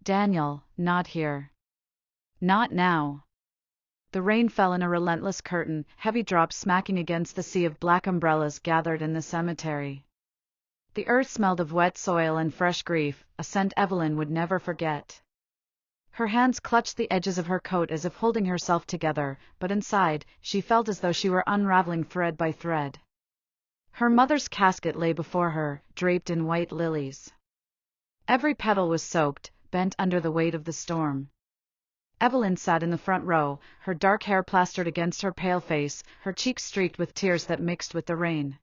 Daniel, not here. Not now. The rain fell in a relentless curtain, heavy drops smacking against the sea of black umbrellas gathered in the cemetery. The earth smelled of wet soil and fresh grief, a scent Evelyn would never forget. Her hands clutched the edges of her coat as if holding herself together, but inside, she felt as though she were unraveling thread by thread. Her mother's casket lay before her, draped in white lilies. Every petal was soaked, bent under the weight of the storm. Evelyn sat in the front row, her dark hair plastered against her pale face, her cheeks streaked with tears that mixed with the rain.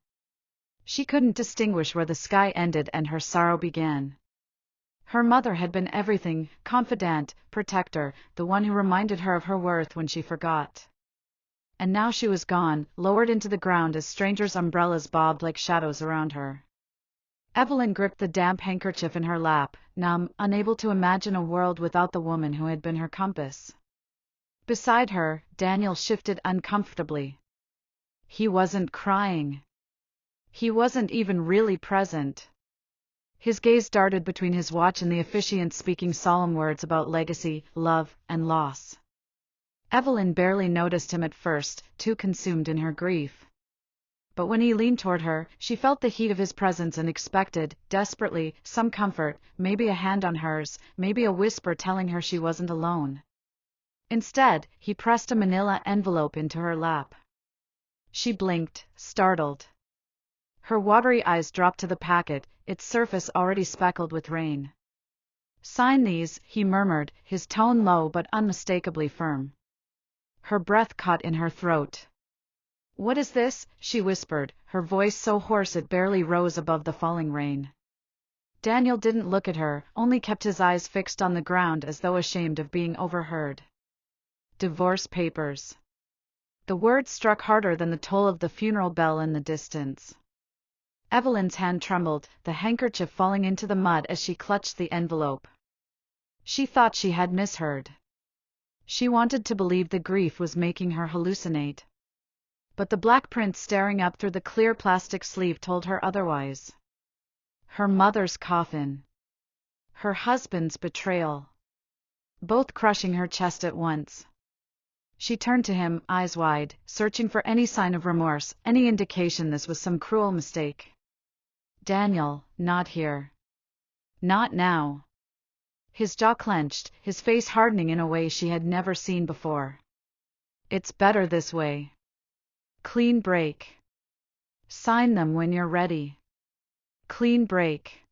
She couldn't distinguish where the sky ended and her sorrow began. Her mother had been everything: confidant, protector, the one who reminded her of her worth when she forgot. And now she was gone, lowered into the ground as strangers' umbrellas bobbed like shadows around her. Evelyn gripped the damp handkerchief in her lap, numb, unable to imagine a world without the woman who had been her compass. Beside her, Daniel shifted uncomfortably. He wasn't crying. He wasn't even really present. His gaze darted between his watch and the officiant speaking solemn words about legacy, love, and loss. Evelyn barely noticed him at first, too consumed in her grief. But when he leaned toward her, she felt the heat of his presence and expected, desperately, some comfort, maybe a hand on hers, maybe a whisper telling her she wasn't alone. Instead, he pressed a manila envelope into her lap. She blinked, startled. Her watery eyes dropped to the packet, its surface already speckled with rain. "Sign these," he murmured, his tone low but unmistakably firm. Her breath caught in her throat. "What is this?" she whispered, her voice so hoarse it barely rose above the falling rain. Daniel didn't look at her, only kept his eyes fixed on the ground as though ashamed of being overheard. "Divorce papers." The word struck harder than the toll of the funeral bell in the distance. Evelyn's hand trembled, the handkerchief falling into the mud as she clutched the envelope. She thought she had misheard. She wanted to believe the grief was making her hallucinate. But the black print staring up through the clear plastic sleeve told her otherwise. Her mother's coffin. Her husband's betrayal. Both crushing her chest at once. She turned to him, eyes wide, searching for any sign of remorse, any indication this was some cruel mistake. "Daniel, not here. Not now." His jaw clenched, his face hardening in a way she had never seen before. "It's better this way. Clean break. Sign them when you're ready. Clean break."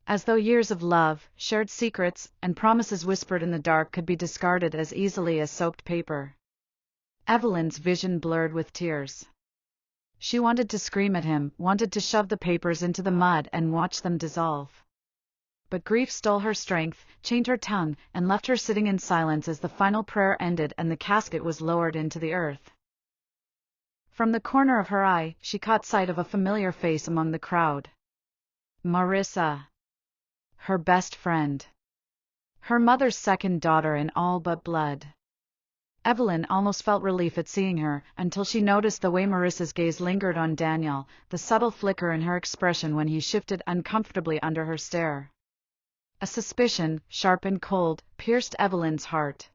As though years of love, shared secrets, and promises whispered in the dark could be discarded as easily as soaked paper. Evelyn's vision blurred with tears. She wanted to scream at him, wanted to shove the papers into the mud and watch them dissolve. But grief stole her strength, chained her tongue, and left her sitting in silence as the final prayer ended and the casket was lowered into the earth. From the corner of her eye, she caught sight of a familiar face among the crowd. Marissa. Her best friend. Her mother's second daughter in all but blood. Evelyn almost felt relief at seeing her, until she noticed the way Marissa's gaze lingered on Daniel, the subtle flicker in her expression when he shifted uncomfortably under her stare. A suspicion, sharp and cold, pierced Evelyn's heart.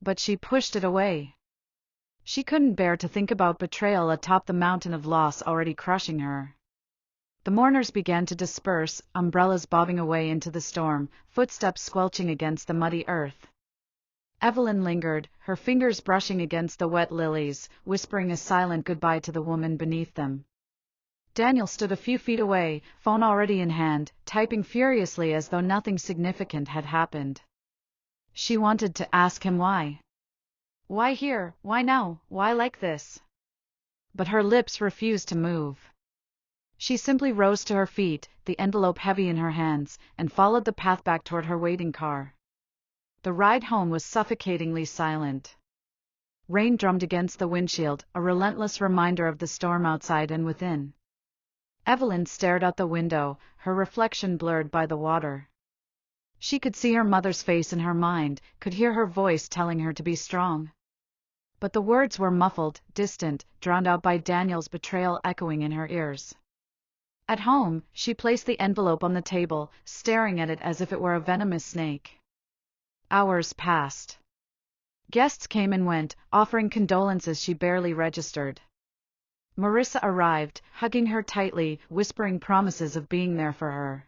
But she pushed it away. She couldn't bear to think about betrayal atop the mountain of loss already crushing her. The mourners began to disperse, umbrellas bobbing away into the storm, footsteps squelching against the muddy earth. Evelyn lingered, her fingers brushing against the wet lilies, whispering a silent goodbye to the woman beneath them. Daniel stood a few feet away, phone already in hand, typing furiously as though nothing significant had happened. She wanted to ask him why. Why here? Why now? Why like this? But her lips refused to move. She simply rose to her feet, the envelope heavy in her hands, and followed the path back toward her waiting car. The ride home was suffocatingly silent. Rain drummed against the windshield, a relentless reminder of the storm outside and within. Evelyn stared out the window, her reflection blurred by the water. She could see her mother's face in her mind, could hear her voice telling her to be strong. But the words were muffled, distant, drowned out by Daniel's betrayal echoing in her ears. At home, she placed the envelope on the table, staring at it as if it were a venomous snake. Hours passed. Guests came and went, offering condolences she barely registered. Marissa arrived, hugging her tightly, whispering promises of being there for her.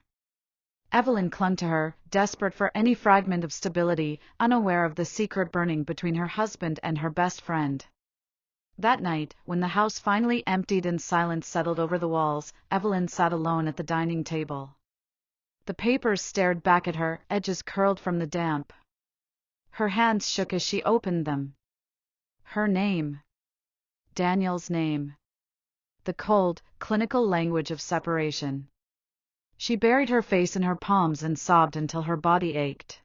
Evelyn clung to her, desperate for any fragment of stability, unaware of the secret burning between her husband and her best friend. That night, when the house finally emptied and silence settled over the walls, Evelyn sat alone at the dining table. The papers stared back at her, edges curled from the damp. Her hands shook as she opened them. Her name. Daniel's name. The cold, clinical language of separation. She buried her face in her palms and sobbed until her body ached.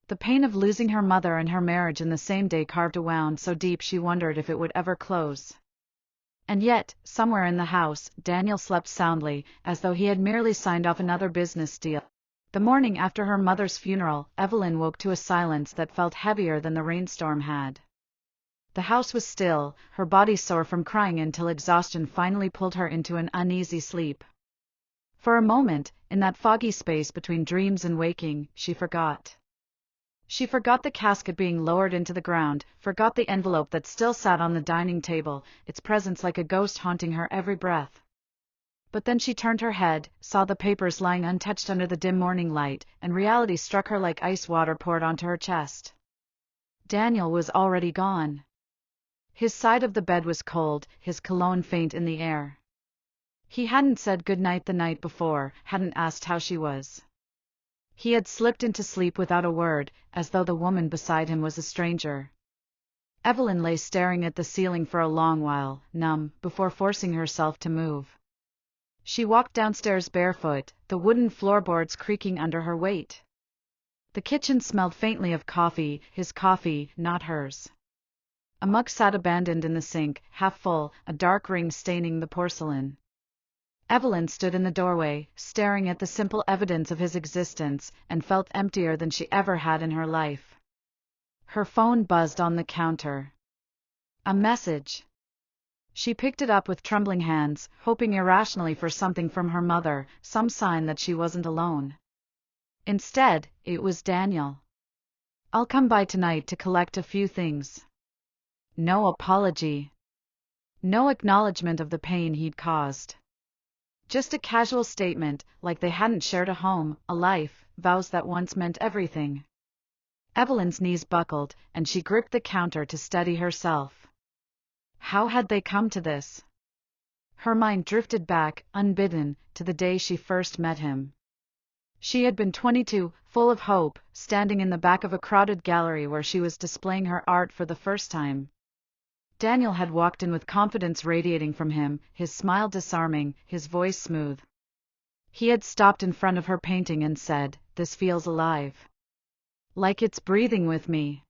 The pain of losing her mother and her marriage in the same day carved a wound so deep she wondered if it would ever close. And yet, somewhere in the house, Daniel slept soundly, as though he had merely signed off another business deal. The morning after her mother's funeral, Evelyn woke to a silence that felt heavier than the rainstorm had. The house was still, her body sore from crying until exhaustion finally pulled her into an uneasy sleep. For a moment, in that foggy space between dreams and waking, she forgot. She forgot the casket being lowered into the ground, forgot the envelope that still sat on the dining table, its presence like a ghost haunting her every breath. But then she turned her head, saw the papers lying untouched under the dim morning light, and reality struck her like ice water poured onto her chest. Daniel was already gone. His side of the bed was cold, his cologne faint in the air. He hadn't said good night the night before, hadn't asked how she was. He had slipped into sleep without a word, as though the woman beside him was a stranger. Evelyn lay staring at the ceiling for a long while, numb, before forcing herself to move. She walked downstairs barefoot, the wooden floorboards creaking under her weight. The kitchen smelled faintly of coffee, his coffee, not hers. A mug sat abandoned in the sink, half full, a dark ring staining the porcelain. Evelyn stood in the doorway, staring at the simple evidence of his existence, and felt emptier than she ever had in her life. Her phone buzzed on the counter. A message. She picked it up with trembling hands, hoping irrationally for something from her mother, some sign that she wasn't alone. Instead, it was Daniel. "I'll come by tonight to collect a few things." No apology. No acknowledgement of the pain he'd caused. Just a casual statement, like they hadn't shared a home, a life, vows that once meant everything. Evelyn's knees buckled, and she gripped the counter to steady herself. How had they come to this? Her mind drifted back, unbidden, to the day she first met him. She had been 22, full of hope, standing in the back of a crowded gallery where she was displaying her art for the first time. Daniel had walked in with confidence radiating from him, his smile disarming, his voice smooth. He had stopped in front of her painting and said, "This feels alive. Like it's breathing with me."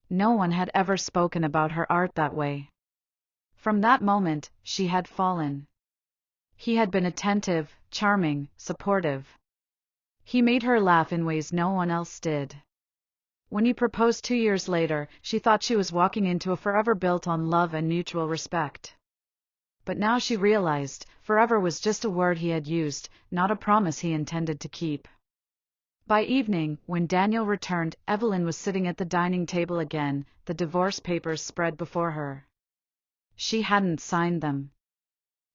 No one had ever spoken about her art that way. From that moment, she had fallen. He had been attentive, charming, supportive. He made her laugh in ways no one else did. When he proposed 2 years later, she thought she was walking into a forever built on love and mutual respect. But now she realized, forever was just a word he had used, not a promise he intended to keep. By evening, when Daniel returned, Evelyn was sitting at the dining table again, the divorce papers spread before her. She hadn't signed them.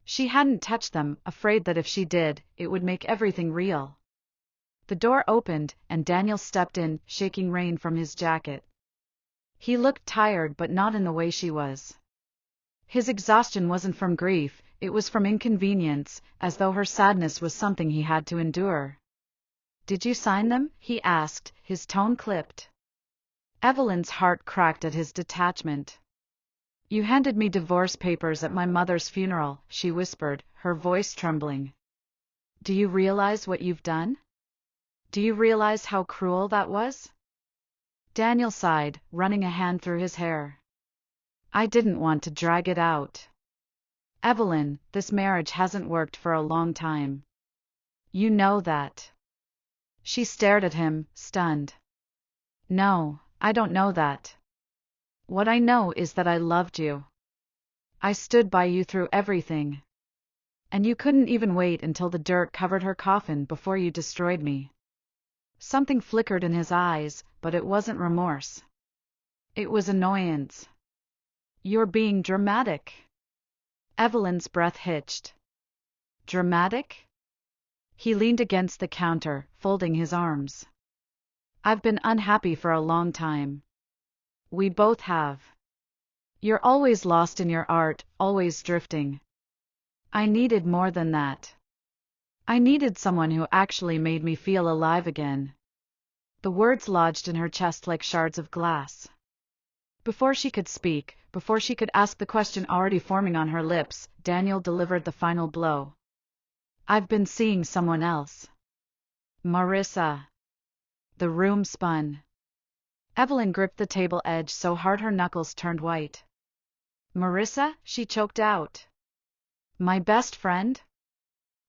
She hadn't touched them, afraid that if she did, it would make everything real. The door opened, and Daniel stepped in, shaking rain from his jacket. He looked tired, but not in the way she was. His exhaustion wasn't from grief, it was from inconvenience, as though her sadness was something he had to endure. "Did you sign them?" he asked, his tone clipped. Evelyn's heart cracked at his detachment. "You handed me divorce papers at my mother's funeral," she whispered, her voice trembling. "Do you realize what you've done? Do you realize how cruel that was?" Daniel sighed, running a hand through his hair. "I didn't want to drag it out. Evelyn, this marriage hasn't worked for a long time. You know that." She stared at him, stunned. "No, I don't know that. What I know is that I loved you. I stood by you through everything. And you couldn't even wait until the dirt covered her coffin before you destroyed me. Something flickered in his eyes, but it wasn't remorse. It was annoyance. You're being dramatic. Evelyn's breath hitched. Dramatic? He leaned against the counter, folding his arms. I've been unhappy for a long time. We both have. You're always lost in your art, always drifting. I needed more than that. I needed someone who actually made me feel alive again. The words lodged in her chest like shards of glass. Before she could speak, before she could ask the question already forming on her lips, Daniel delivered the final blow. I've been seeing someone else. Marissa. The room spun. Evelyn gripped the table edge so hard her knuckles turned white. Marissa, she choked out. My best friend?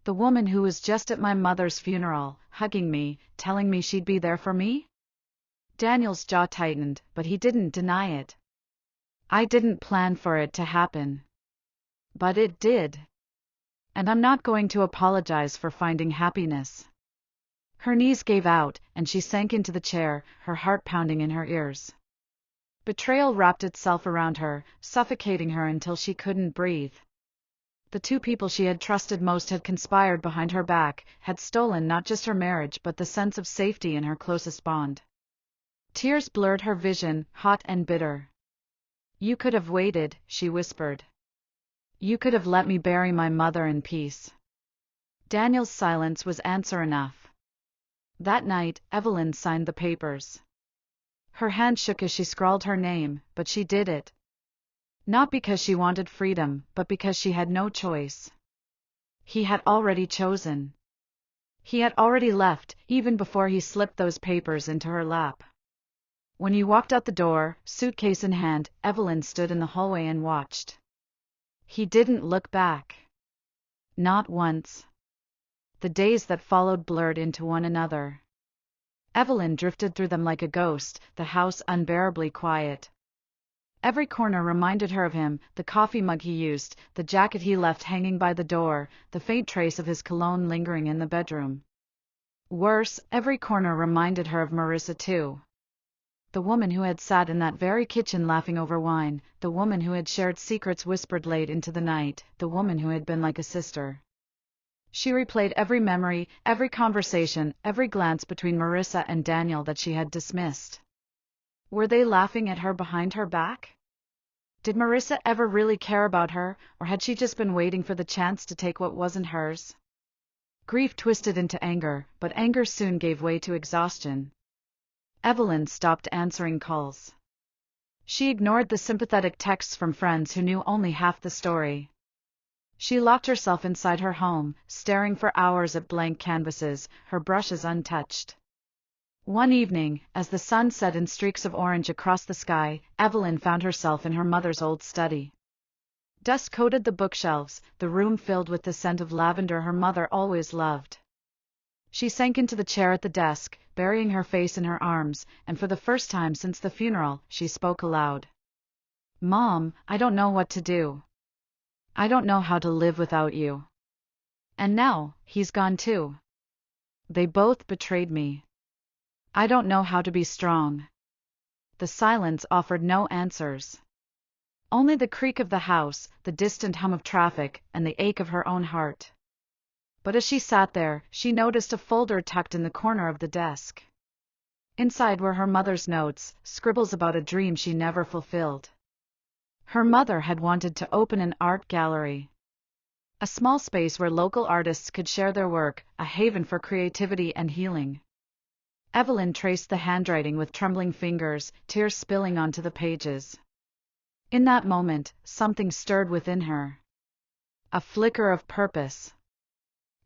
The woman who was just at my mother's funeral, hugging me, telling me she'd be there for me? Daniel's jaw tightened, but he didn't deny it. I didn't plan for it to happen. But it did. And I'm not going to apologize for finding happiness. Her knees gave out, and she sank into the chair, her heart pounding in her ears. Betrayal wrapped itself around her, suffocating her until she couldn't breathe. The two people she had trusted most had conspired behind her back, had stolen not just her marriage but the sense of safety in her closest bond. Tears blurred her vision, hot and bitter. You could have waited, she whispered. You could have let me bury my mother in peace. Daniel's silence was answer enough. That night, Evelyn signed the papers. Her hand shook as she scrawled her name, but she did it. Not because she wanted freedom, but because she had no choice. He had already chosen. He had already left, even before he slipped those papers into her lap. When he walked out the door, suitcase in hand, Evelyn stood in the hallway and watched. He didn't look back. Not once. The days that followed blurred into one another. Evelyn drifted through them like a ghost, the house unbearably quiet. Every corner reminded her of him, the coffee mug he used, the jacket he left hanging by the door, the faint trace of his cologne lingering in the bedroom. Worse, every corner reminded her of Marissa too. The woman who had sat in that very kitchen laughing over wine, the woman who had shared secrets whispered late into the night, the woman who had been like a sister. She replayed every memory, every conversation, every glance between Marissa and Daniel that she had dismissed. Were they laughing at her behind her back? Did Marissa ever really care about her, or had she just been waiting for the chance to take what wasn't hers? Grief twisted into anger, but anger soon gave way to exhaustion. Evelyn stopped answering calls. She ignored the sympathetic texts from friends who knew only half the story. She locked herself inside her home, staring for hours at blank canvases, her brushes untouched. One evening, as the sun set in streaks of orange across the sky, Evelyn found herself in her mother's old study. Dust coated the bookshelves, the room filled with the scent of lavender her mother always loved. She sank into the chair at the desk, burying her face in her arms, and for the first time since the funeral, she spoke aloud. Mom, I don't know what to do. I don't know how to live without you. And now, he's gone too. They both betrayed me. I don't know how to be strong. The silence offered no answers. Only the creak of the house, the distant hum of traffic, and the ache of her own heart. But as she sat there, she noticed a folder tucked in the corner of the desk. Inside were her mother's notes, scribbles about a dream she never fulfilled. Her mother had wanted to open an art gallery. A small space where local artists could share their work, a haven for creativity and healing. Evelyn traced the handwriting with trembling fingers, tears spilling onto the pages. In that moment, something stirred within her. A flicker of purpose.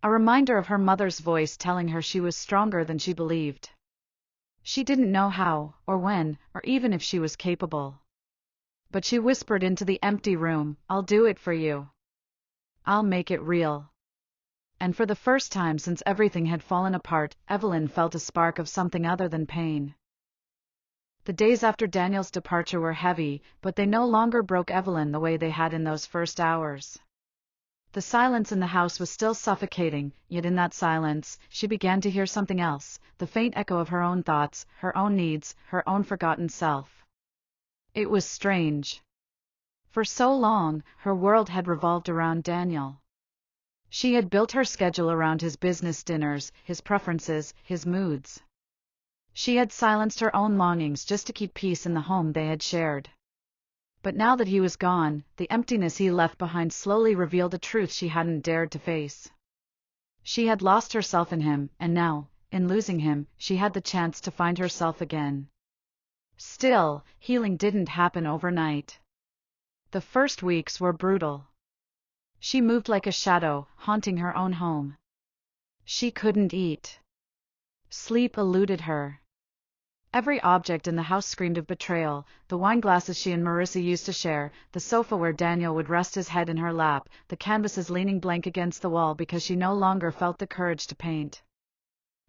A reminder of her mother's voice telling her she was stronger than she believed. She didn't know how, or when, or even if she was capable. But she whispered into the empty room, I'll do it for you. I'll make it real. And for the first time since everything had fallen apart, Evelyn felt a spark of something other than pain. The days after Daniel's departure were heavy, but they no longer broke Evelyn the way they had in those first hours. The silence in the house was still suffocating, yet in that silence, she began to hear something else, the faint echo of her own thoughts, her own needs, her own forgotten self. It was strange. For so long, her world had revolved around Daniel. She had built her schedule around his business dinners, his preferences, his moods. She had silenced her own longings just to keep peace in the home they had shared. But now that he was gone, the emptiness he left behind slowly revealed a truth she hadn't dared to face. She had lost herself in him, and now, in losing him, she had the chance to find herself again. Still, healing didn't happen overnight. The first weeks were brutal. She moved like a shadow, haunting her own home. She couldn't eat. Sleep eluded her. Every object in the house screamed of betrayal, the wine glasses she and Marissa used to share, the sofa where Daniel would rest his head in her lap, the canvases leaning blank against the wall because she no longer felt the courage to paint.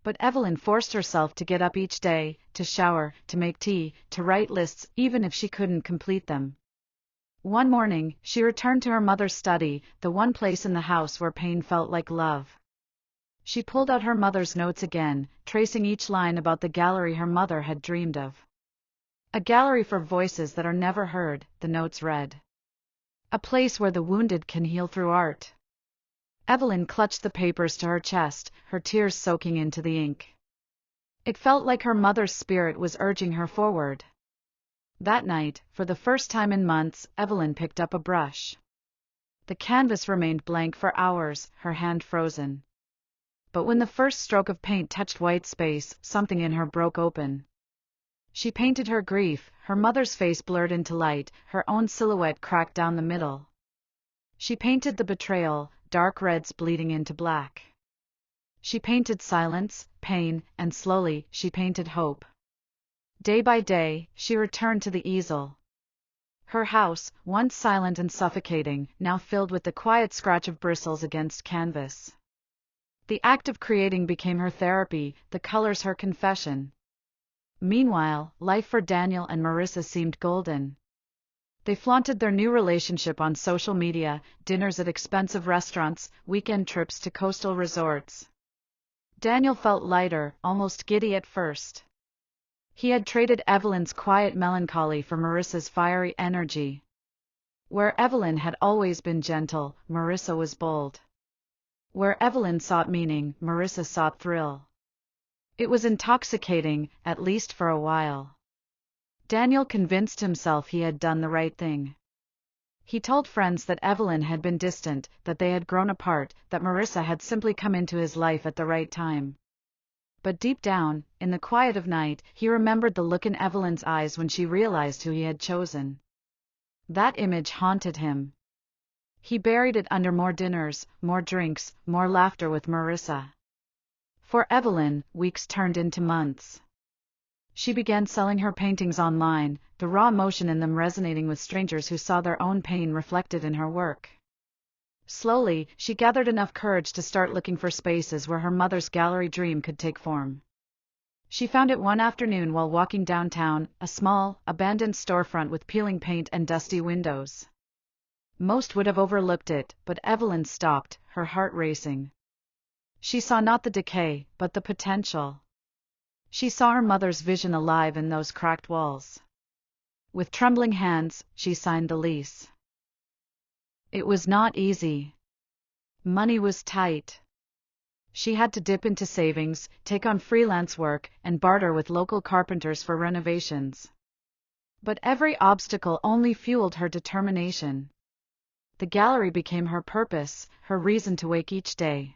But Evelyn forced herself to get up each day, to shower, to make tea, to write lists, even if she couldn't complete them. One morning, she returned to her mother's study, the one place in the house where pain felt like love. She pulled out her mother's notes again, tracing each line about the gallery her mother had dreamed of. A gallery for voices that are never heard, the notes read. A place where the wounded can heal through art. Evelyn clutched the papers to her chest, her tears soaking into the ink. It felt like her mother's spirit was urging her forward. That night, for the first time in months, Evelyn picked up a brush. The canvas remained blank for hours, her hand frozen. But when the first stroke of paint touched white space, something in her broke open. She painted her grief, her mother's face blurred into light, her own silhouette cracked down the middle. She painted the betrayal, dark reds bleeding into black. She painted silence, pain, and slowly, she painted hope. Day by day, she returned to the easel. Her house, once silent and suffocating, now filled with the quiet scratch of bristles against canvas. The act of creating became her therapy, the colors her confession. Meanwhile, life for Daniel and Marissa seemed golden. They flaunted their new relationship on social media, dinners at expensive restaurants, weekend trips to coastal resorts. Daniel felt lighter, almost giddy at first. He had traded Evelyn's quiet melancholy for Marissa's fiery energy. Where Evelyn had always been gentle, Marissa was bold. Where Evelyn sought meaning, Marissa sought thrill. It was intoxicating, at least for a while. Daniel convinced himself he had done the right thing. He told friends that Evelyn had been distant, that they had grown apart, that Marissa had simply come into his life at the right time. But deep down, in the quiet of night, he remembered the look in Evelyn's eyes when she realized who he had chosen. That image haunted him. He buried it under more dinners, more drinks, more laughter with Marissa. For Evelyn, weeks turned into months. She began selling her paintings online, the raw emotion in them resonating with strangers who saw their own pain reflected in her work. Slowly, she gathered enough courage to start looking for spaces where her mother's gallery dream could take form. She found it one afternoon while walking downtown, a small, abandoned storefront with peeling paint and dusty windows. Most would have overlooked it, but Evelyn stopped, her heart racing. She saw not the decay, but the potential. She saw her mother's vision alive in those cracked walls. With trembling hands, she signed the lease. It was not easy. Money was tight. She had to dip into savings, take on freelance work, and barter with local carpenters for renovations. But every obstacle only fueled her determination. The gallery became her purpose, her reason to wake each day.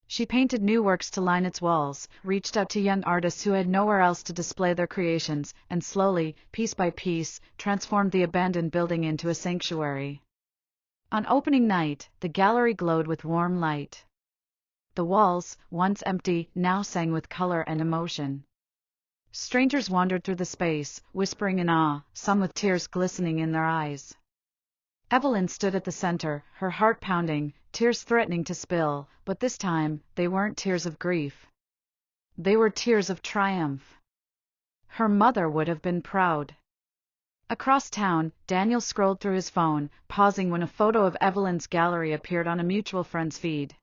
She painted new works to line its walls, reached out to young artists who had nowhere else to display their creations, and slowly, piece by piece, transformed the abandoned building into a sanctuary. On opening night, the gallery glowed with warm light. The walls, once empty, now sang with color and emotion. Strangers wandered through the space, whispering in awe, some with tears glistening in their eyes. Evelyn stood at the center, her heart pounding, tears threatening to spill, but this time, they weren't tears of grief. They were tears of triumph. Her mother would have been proud. Across town, Daniel scrolled through his phone, pausing when a photo of Evelyn's gallery appeared on a mutual friend's feed.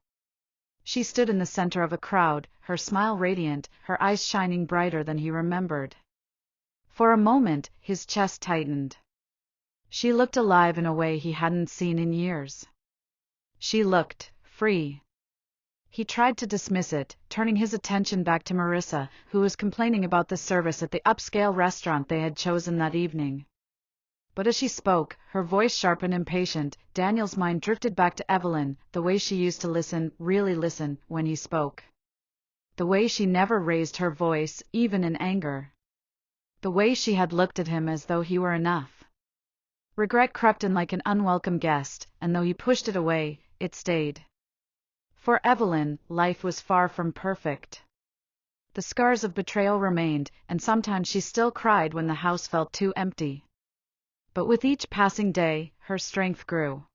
She stood in the center of a crowd, her smile radiant, her eyes shining brighter than he remembered. For a moment, his chest tightened. She looked alive in a way he hadn't seen in years. She looked free. He tried to dismiss it, turning his attention back to Marissa, who was complaining about the service at the upscale restaurant they had chosen that evening. But as she spoke, her voice sharp and impatient, Daniel's mind drifted back to Evelyn, the way she used to listen, really listen, when he spoke. The way she never raised her voice, even in anger. The way she had looked at him as though he were enough. Regret crept in like an unwelcome guest, and though he pushed it away, it stayed. For Evelyn, life was far from perfect. The scars of betrayal remained, and sometimes she still cried when the house felt too empty. But with each passing day, her strength grew.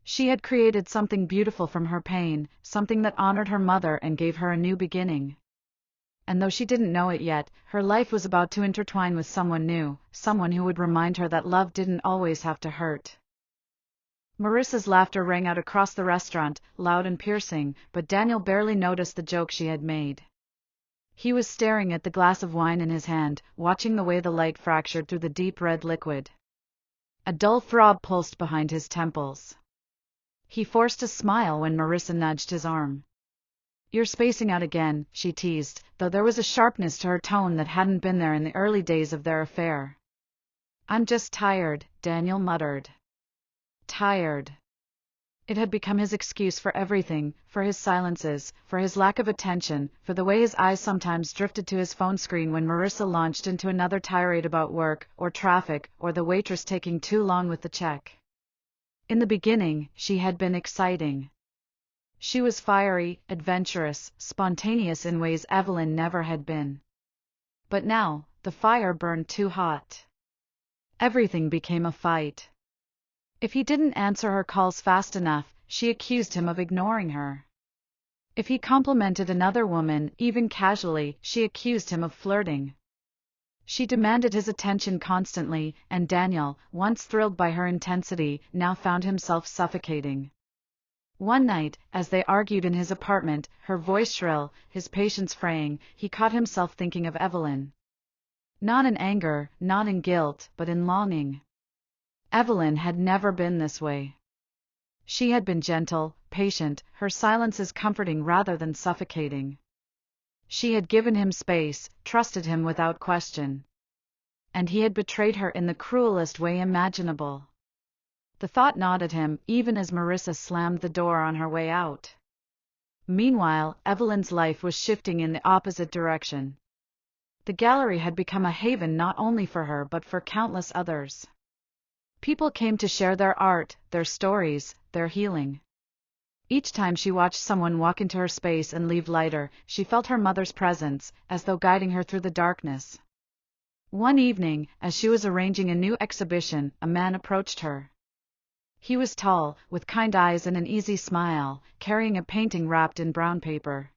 She had created something beautiful from her pain, something that honored her mother and gave her a new beginning. And though she didn't know it yet, her life was about to intertwine with someone new, someone who would remind her that love didn't always have to hurt. Marissa's laughter rang out across the restaurant, loud and piercing, but Daniel barely noticed the joke she had made. He was staring at the glass of wine in his hand, watching the way the light fractured through the deep red liquid. A dull throb pulsed behind his temples. He forced a smile when Marissa nudged his arm. "You're spacing out again," she teased, though there was a sharpness to her tone that hadn't been there in the early days of their affair. "I'm just tired," Daniel muttered. Tired. It had become his excuse for everything, for his silences, for his lack of attention, for the way his eyes sometimes drifted to his phone screen when Marissa launched into another tirade about work, or traffic, or the waitress taking too long with the check. In the beginning, she had been exciting. She was fiery, adventurous, spontaneous in ways Evelyn never had been. But now, the fire burned too hot. Everything became a fight. If he didn't answer her calls fast enough, she accused him of ignoring her. If he complimented another woman, even casually, she accused him of flirting. She demanded his attention constantly, and Daniel, once thrilled by her intensity, now found himself suffocating. One night, as they argued in his apartment, her voice shrill, his patience fraying, he caught himself thinking of Evelyn. Not in anger, not in guilt, but in longing. Evelyn had never been this way. She had been gentle, patient, her silences comforting rather than suffocating. She had given him space, trusted him without question. And he had betrayed her in the cruelest way imaginable. The thought gnawed at him, even as Marissa slammed the door on her way out. Meanwhile, Evelyn's life was shifting in the opposite direction. The gallery had become a haven not only for her but for countless others. People came to share their art, their stories, their healing. Each time she watched someone walk into her space and leave lighter, she felt her mother's presence, as though guiding her through the darkness. One evening, as she was arranging a new exhibition, a man approached her. He was tall, with kind eyes and an easy smile, carrying a painting wrapped in brown paper.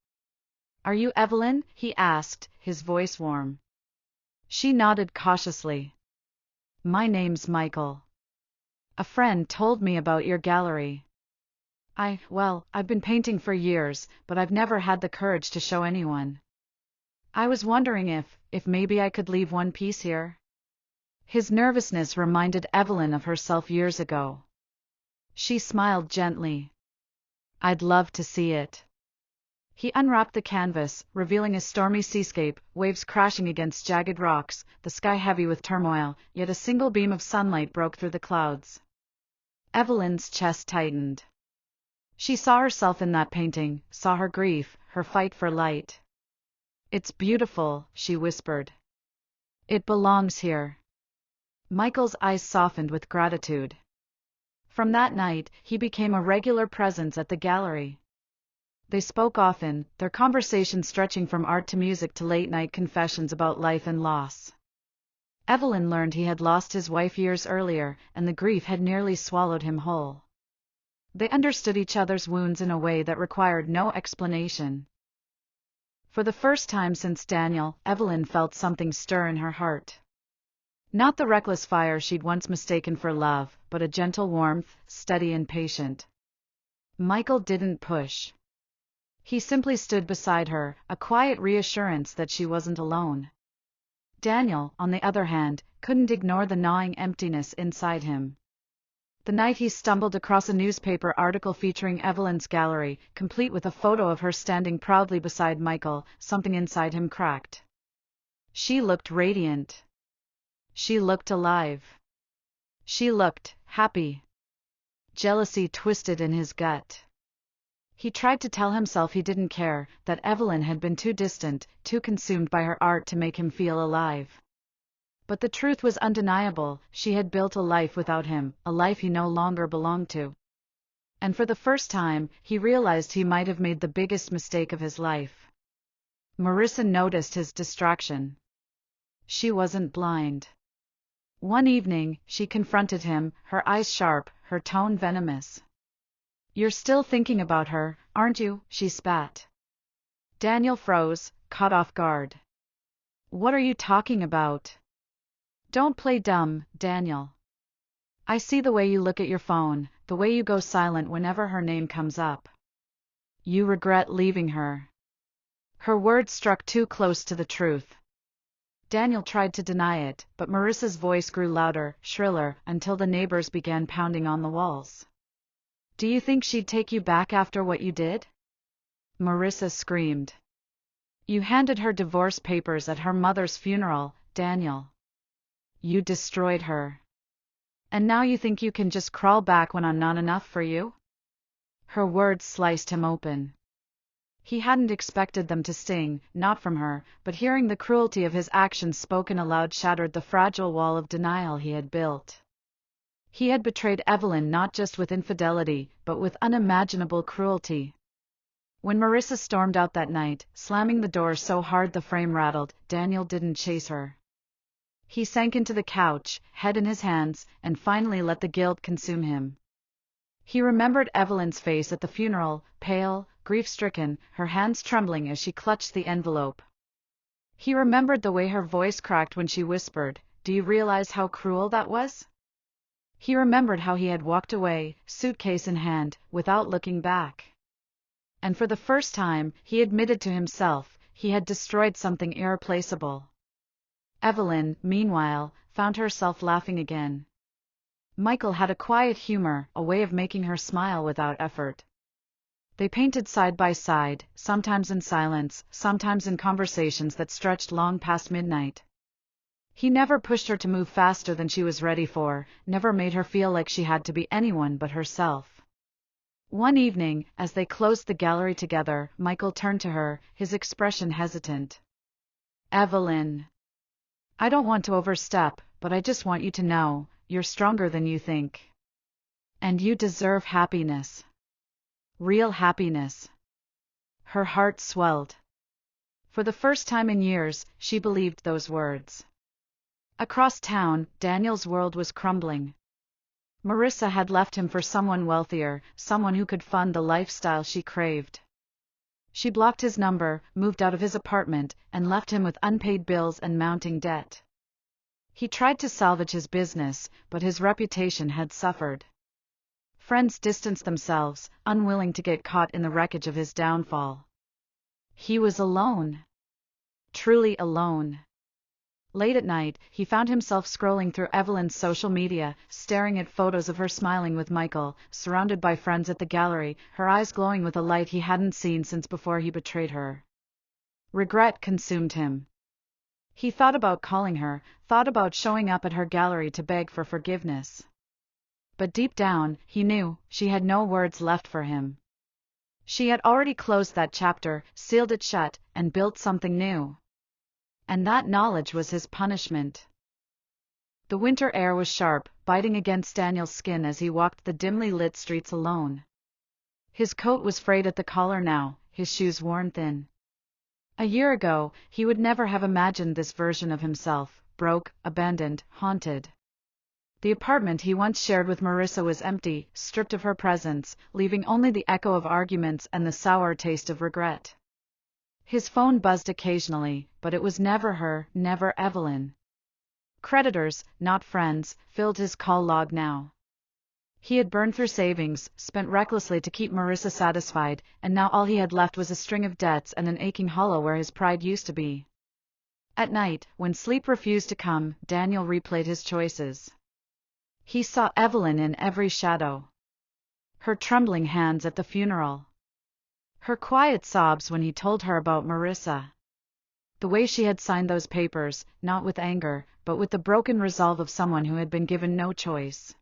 "Are you Evelyn?" he asked, his voice warm. She nodded cautiously. "My name's Michael. A friend told me about your gallery. I've been painting for years, but I've never had the courage to show anyone. I was wondering if maybe I could leave one piece here." His nervousness reminded Evelyn of herself years ago. She smiled gently. "I'd love to see it." He unwrapped the canvas, revealing a stormy seascape, waves crashing against jagged rocks, the sky heavy with turmoil, yet a single beam of sunlight broke through the clouds. Evelyn's chest tightened. She saw herself in that painting, saw her grief, her fight for light. "It's beautiful," she whispered. "It belongs here." Michael's eyes softened with gratitude. From that night, he became a regular presence at the gallery. They spoke often, their conversation stretching from art to music to late-night confessions about life and loss. Evelyn learned he had lost his wife years earlier, and the grief had nearly swallowed him whole. They understood each other's wounds in a way that required no explanation. For the first time since Daniel, Evelyn felt something stir in her heart. Not the reckless fire she'd once mistaken for love, but a gentle warmth, steady and patient. Michael didn't push. He simply stood beside her, a quiet reassurance that she wasn't alone. Daniel, on the other hand, couldn't ignore the gnawing emptiness inside him. The night he stumbled across a newspaper article featuring Evelyn's gallery, complete with a photo of her standing proudly beside Michael, something inside him cracked. She looked radiant. She looked alive. She looked happy. Jealousy twisted in his gut. He tried to tell himself he didn't care, that Evelyn had been too distant, too consumed by her art to make him feel alive. But the truth was undeniable, she had built a life without him, a life he no longer belonged to. And for the first time, he realized he might have made the biggest mistake of his life. Marissa noticed his distraction. She wasn't blind. One evening, she confronted him, her eyes sharp, her tone venomous. "You're still thinking about her, aren't you?" she spat. Daniel froze, caught off guard. "What are you talking about?" "Don't play dumb, Daniel. I see the way you look at your phone, the way you go silent whenever her name comes up. You regret leaving her." Her words struck too close to the truth. Daniel tried to deny it, but Marissa's voice grew louder, shriller, until the neighbors began pounding on the walls. "Do you think she'd take you back after what you did?" Marissa screamed. "You handed her divorce papers at her mother's funeral, Daniel. You destroyed her. And now you think you can just crawl back when I'm not enough for you?" Her words sliced him open. He hadn't expected them to sting, not from her, but hearing the cruelty of his actions spoken aloud shattered the fragile wall of denial he had built. He had betrayed Evelyn not just with infidelity, but with unimaginable cruelty. When Marissa stormed out that night, slamming the door so hard the frame rattled, Daniel didn't chase her. He sank into the couch, head in his hands, and finally let the guilt consume him. He remembered Evelyn's face at the funeral, pale, grief-stricken, her hands trembling as she clutched the envelope. He remembered the way her voice cracked when she whispered, "Do you realize how cruel that was?" He remembered how he had walked away, suitcase in hand, without looking back. And for the first time, he admitted to himself, he had destroyed something irreplaceable. Evelyn, meanwhile, found herself laughing again. Michael had a quiet humor, a way of making her smile without effort. They painted side by side, sometimes in silence, sometimes in conversations that stretched long past midnight. He never pushed her to move faster than she was ready for, never made her feel like she had to be anyone but herself. One evening, as they closed the gallery together, Michael turned to her, his expression hesitant. "Evelyn, I don't want to overstep, but I just want you to know, you're stronger than you think. And you deserve happiness. Real happiness." Her heart swelled. For the first time in years, she believed those words. Across town, Daniel's world was crumbling. Marissa had left him for someone wealthier, someone who could fund the lifestyle she craved. She blocked his number, moved out of his apartment, and left him with unpaid bills and mounting debt. He tried to salvage his business, but his reputation had suffered. Friends distanced themselves, unwilling to get caught in the wreckage of his downfall. He was alone. Truly alone. Late at night, he found himself scrolling through Evelyn's social media, staring at photos of her smiling with Michael, surrounded by friends at the gallery, her eyes glowing with a light he hadn't seen since before he betrayed her. Regret consumed him. He thought about calling her, thought about showing up at her gallery to beg for forgiveness. But deep down, he knew, she had no words left for him. She had already closed that chapter, sealed it shut, and built something new. And that knowledge was his punishment. The winter air was sharp, biting against Daniel's skin as he walked the dimly lit streets alone. His coat was frayed at the collar now, his shoes worn thin. A year ago, he would never have imagined this version of himself, broke, abandoned, haunted. The apartment he once shared with Marissa was empty, stripped of her presence, leaving only the echo of arguments and the sour taste of regret. His phone buzzed occasionally, but it was never her, never Evelyn. Creditors, not friends, filled his call log now. He had burned through savings, spent recklessly to keep Marissa satisfied, and now all he had left was a string of debts and an aching hollow where his pride used to be. At night, when sleep refused to come, Daniel replayed his choices. He saw Evelyn in every shadow. Her trembling hands at the funeral. Her quiet sobs when he told her about Marissa. The way she had signed those papers, not with anger, but with the broken resolve of someone who had been given no choice.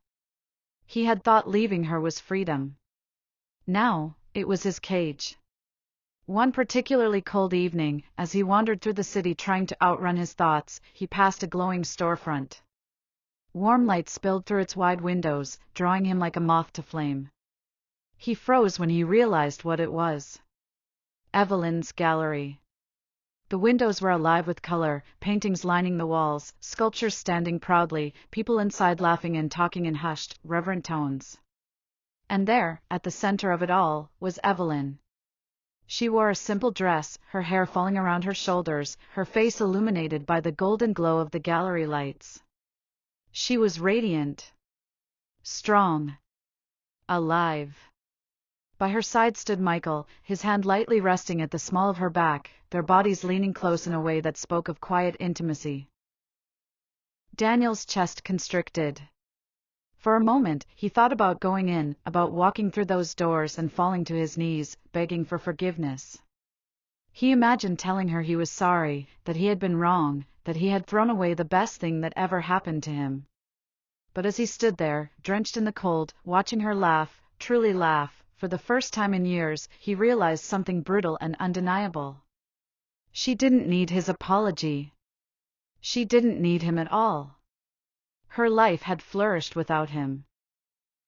He had thought leaving her was freedom. Now, it was his cage. One particularly cold evening, as he wandered through the city trying to outrun his thoughts, he passed a glowing storefront. Warm light spilled through its wide windows, drawing him like a moth to flame. He froze when he realized what it was. Evelyn's gallery. The windows were alive with color, paintings lining the walls, sculptures standing proudly, people inside laughing and talking in hushed, reverent tones. And there, at the center of it all, was Evelyn. She wore a simple dress, her hair falling around her shoulders, her face illuminated by the golden glow of the gallery lights. She was radiant. Strong. Alive. By her side stood Michael, his hand lightly resting at the small of her back, their bodies leaning close in a way that spoke of quiet intimacy. Daniel's chest constricted. For a moment, he thought about going in, about walking through those doors and falling to his knees, begging for forgiveness. He imagined telling her he was sorry, that he had been wrong, that he had thrown away the best thing that ever happened to him. But as he stood there, drenched in the cold, watching her laugh, truly laugh, for the first time in years, he realized something brutal and undeniable. She didn't need his apology. She didn't need him at all. Her life had flourished without him.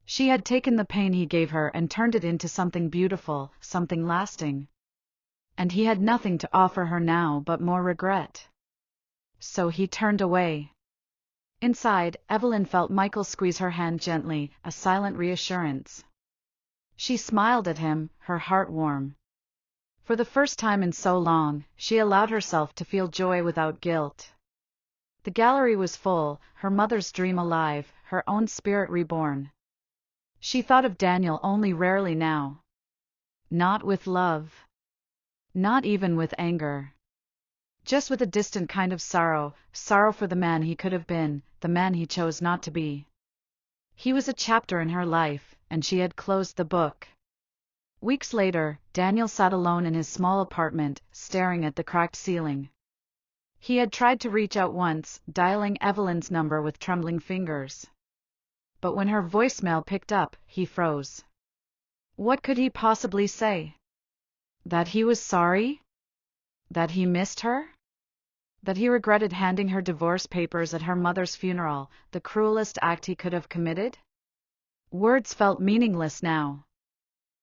She had taken the pain he gave her and turned it into something beautiful, something lasting. And he had nothing to offer her now but more regret. So he turned away. Inside, Evelyn felt Michael squeeze her hand gently, a silent reassurance. She smiled at him, her heart warm. For the first time in so long, she allowed herself to feel joy without guilt. The gallery was full, her mother's dream alive, her own spirit reborn. She thought of Daniel only rarely now. Not with love. Not even with anger. Just with a distant kind of sorrow, sorrow for the man he could have been, the man he chose not to be. He was a chapter in her life, and she had closed the book. Weeks later, Daniel sat alone in his small apartment, staring at the cracked ceiling. He had tried to reach out once, dialing Evelyn's number with trembling fingers. But when her voicemail picked up, he froze. What could he possibly say? That he was sorry? That he missed her? That he regretted handing her divorce papers at her mother's funeral, the cruelest act he could have committed? Words felt meaningless now.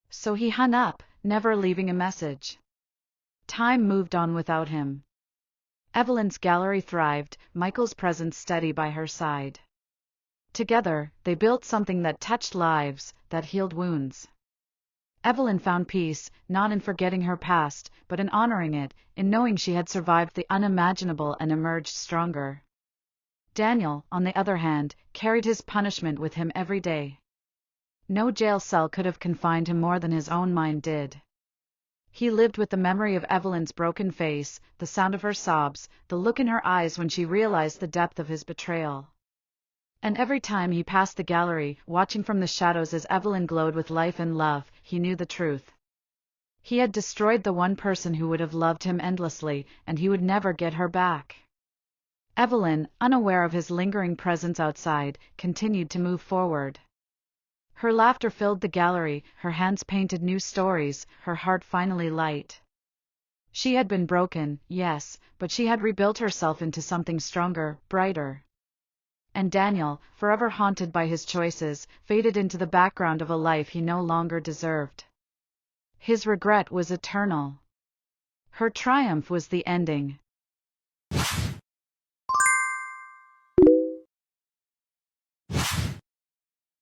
So he hung up, never leaving a message. Time moved on without him. Evelyn's gallery thrived, Michael's presence steady by her side. Together, they built something that touched lives, that healed wounds. Evelyn found peace, not in forgetting her past, but in honoring it, in knowing she had survived the unimaginable and emerged stronger. Daniel, on the other hand, carried his punishment with him every day. No jail cell could have confined him more than his own mind did. He lived with the memory of Evelyn's broken face, the sound of her sobs, the look in her eyes when she realized the depth of his betrayal. And every time he passed the gallery, watching from the shadows as Evelyn glowed with life and love, he knew the truth. He had destroyed the one person who would have loved him endlessly, and he would never get her back. Evelyn, unaware of his lingering presence outside, continued to move forward. Her laughter filled the gallery, her hands painted new stories, her heart finally light. She had been broken, yes, but she had rebuilt herself into something stronger, brighter. And Daniel, forever haunted by his choices, faded into the background of a life he no longer deserved. His regret was eternal. Her triumph was the ending.